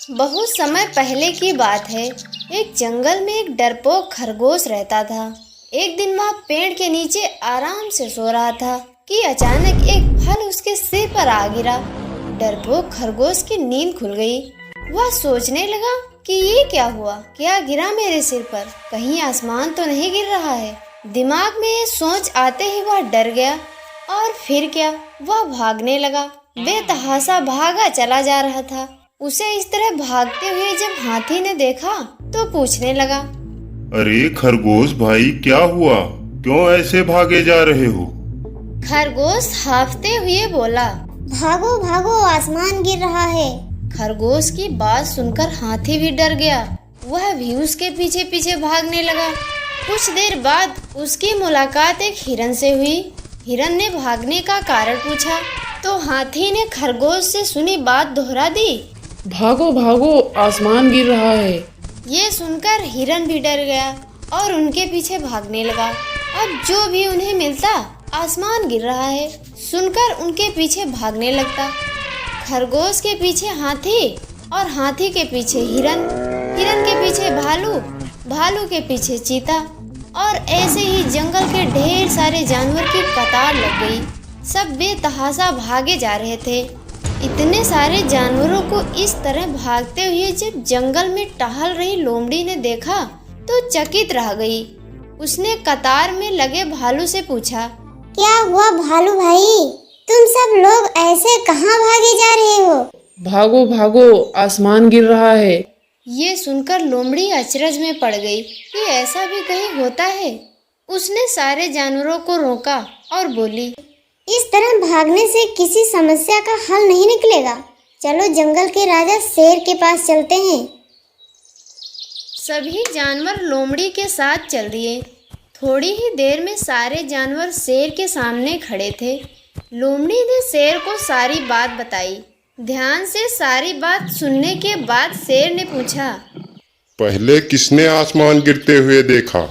बहुत समय पहले की बात है। एक जंगल में एक डरपोक खरगोश रहता था। एक दिन वह पेड़ के नीचे आराम से सो रहा था कि अचानक एक फल उसके सिर पर आ गिरा। डरपोक खरगोश की नींद खुल गई। वह सोचने लगा कि ये क्या हुआ, क्या गिरा मेरे सिर पर, कहीं आसमान तो नहीं गिर रहा है। दिमाग में ये सोच आते ही वह डर गया और फिर क्या, वह भागने लगा। बेतहाशा भागा चला जा रहा था। उसे इस तरह भागते हुए जब हाथी ने देखा तो पूछने लगा, अरे खरगोश भाई, क्या हुआ? क्यों ऐसे भागे जा रहे हो? खरगोश हांफते हुए बोला, भागो भागो, आसमान गिर रहा है। खरगोश की बात सुनकर हाथी भी डर गया। वह भी उसके पीछे पीछे भागने लगा। कुछ देर बाद उसकी मुलाकात एक हिरन से हुई। हिरन ने भागने का कारण पूछा तो हाथी ने खरगोश से सुनी बात दोहरा दी। भागो भागो, आसमान गिर रहा है। ये सुनकर हिरन भी डर गया और उनके पीछे भागने लगा। अब जो भी उन्हें मिलता, आसमान गिर रहा है, सुनकर उनके पीछे भागने लगता। खरगोश के पीछे हाथी और हाथी के पीछे हिरन, हिरन के पीछे भालू, भालू के पीछे चीता और ऐसे ही जंगल के ढेर सारे जानवर की कतार लग गई। सब बेतहाशा भागे जा रहे थे। इतने सारे जानवरों को इस तरह भागते हुए जब जंगल में टहल रही लोमड़ी ने देखा तो चकित रह गई। उसने कतार में लगे भालू से पूछा, क्या हुआ भालू भाई, तुम सब लोग ऐसे कहाँ भागे जा रहे हो? भागो भागो, आसमान गिर रहा है। ये सुनकर लोमड़ी अचरज में पड़ गई कि ऐसा भी कहीं होता है। उसने सारे जानवरों को रोका और बोली, इस तरह भागने से किसी समस्या का हल नहीं निकलेगा। चलो जंगल के राजा शेर के पास चलते हैं। सभी जानवर लोमड़ी के साथ चल दिए। थोड़ी ही देर में सारे जानवर शेर के सामने खड़े थे। लोमड़ी ने शेर को सारी बात बताई। ध्यान से सारी बात सुनने के बाद शेर ने पूछा, पहले किसने आसमान गिरते हुए देखा?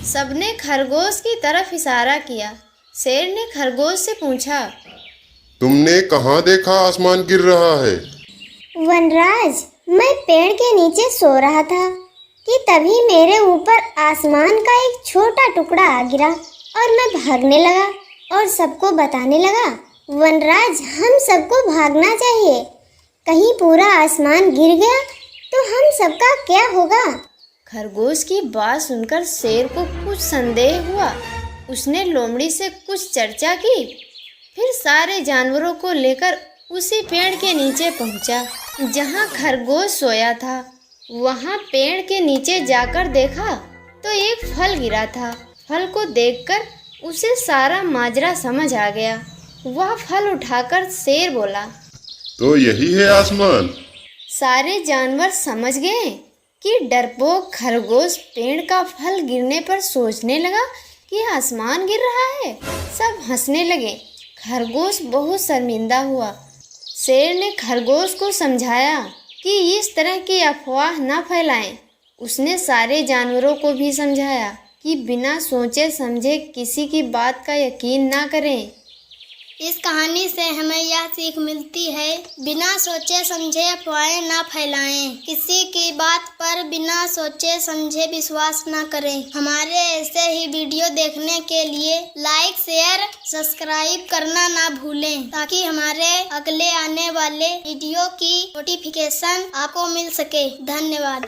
सबने खरगोश की तरफ इशारा किया। शेर ने खरगोश से पूछा, तुमने कहाँ देखा आसमान गिर रहा है? वनराज, मैं पेड़ के नीचे सो रहा था कि तभी मेरे ऊपर आसमान का एक छोटा टुकड़ा आ गिरा और मैं भागने लगा और सबको बताने लगा, वनराज हम सबको भागना चाहिए, कहीं पूरा आसमान गिर गया तो हम सबका क्या होगा? खरगोश की बात सुनकर शेर को कुछ संदेह हुआ। उसने लोमड़ी से कुछ चर्चा की, फिर सारे जानवरों को लेकर उसी पेड़ के नीचे पहुंचा जहां खरगोश सोया था। वहां पेड़ के नीचे जाकर देखा तो एक फल गिरा था। फल को देखकर उसे सारा माजरा समझ आ गया। वह फल उठाकर शेर बोला, तो यही है आसमान? सारे जानवर समझ गए कि डरपोक खरगोश पेड़ का फल गिरने पर सोचने लगा कि आसमान गिर रहा है। सब हंसने लगे। खरगोश बहुत शर्मिंदा हुआ। शेर ने खरगोश को समझाया कि इस तरह की अफवाह न फैलाएं। उसने सारे जानवरों को भी समझाया कि बिना सोचे समझे किसी की बात का यकीन ना करें। इस कहानी से हमें यह सीख मिलती है, बिना सोचे समझे अफवाहें ना फैलाएं। किसी की बात पर बिना सोचे समझे विश्वास ना करें। हमारे ऐसे ही वीडियो देखने के लिए लाइक, शेयर, सब्सक्राइब करना ना भूलें ताकि हमारे अगले आने वाले वीडियो की नोटिफिकेशन आपको मिल सके। धन्यवाद।